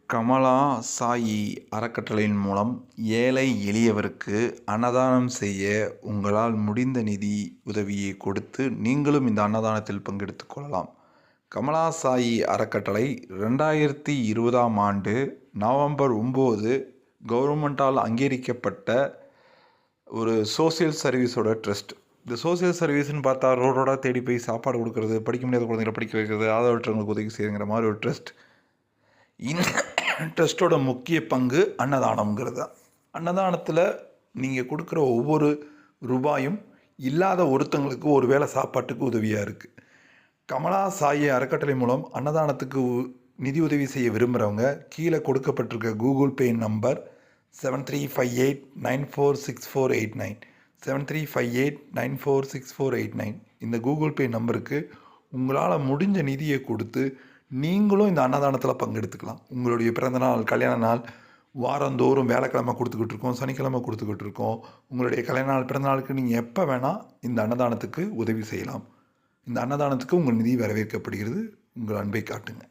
கமலா சாயி அறக்கட்டளையின் மூலம் ஏழை எளியவருக்கு அன்னதானம் செய்ய உங்களால் முடிந்த நிதி உதவியை கொடுத்து நீங்களும் இந்த அன்னதானத்தில் பங்கெடுத்துக் கொள்ளலாம். கமலா சாயி அறக்கட்டளை 2020ஆம் ஆண்டு நவம்பர் 9 கவர்மெண்ட்டால் அங்கீகரிக்கப்பட்ட ஒரு சோசியல் சர்வீஸோட ட்ரஸ்ட். இந்த சோசியல் சர்வீஸ்ன்னு பார்த்தா ரோடோட தேடி போய் சாப்பாடு கொடுக்கறது, படிக்க முடியாத குழந்தைகளை படிக்க வைக்கிறது, ஆதரவற்றவங்களுக்கு உதவி செய்யுங்கிற மாதிரி ஒரு ட்ரஸ்ட். இந்த ட்ரஸ்ட்டோட முக்கிய பங்கு அன்னதானம்ங்கிறது தான். அன்னதானத்தில் நீங்கள் கொடுக்குற ஒவ்வொரு ரூபாயும் இல்லாத ஒருத்தங்களுக்கு ஒரு வேளை சாப்பாட்டுக்கு உதவியாக இருக்குது. கமலா சாயி அறக்கட்டளை மூலம் அன்னதானத்துக்கு நிதி உதவி செய்ய விரும்புகிறவங்க கீழே கொடுக்கப்பட்டிருக்க கூகுள் பே நம்பர் 7358946489 7358946489 இந்த கூகுள் பே நம்பருக்கு உங்களால் முடிஞ்ச நிதியை கொடுத்து நீங்களும் இந்த அன்னதானத்தில் பங்கெடுத்துக்கலாம். உங்களுடைய பிறந்தநாள், கல்யாண நாள் வாரந்தோறும் வியாழக்கிழமை கொடுத்துக்கிட்டு இருக்கோம், சனிக்கிழமை கொடுத்துக்கிட்டு இருக்கோம். உங்களுடைய கல்யாண நாள், பிறந்தநாளுக்கு நீங்கள் எப்போ வேணால் இந்த அன்னதானத்துக்கு உதவி செய்யலாம். இந்த அன்னதானத்துக்கு உங்கள் நிதி வரவேற்கப்படுகிறது. உங்கள் அன்பை காட்டுங்க.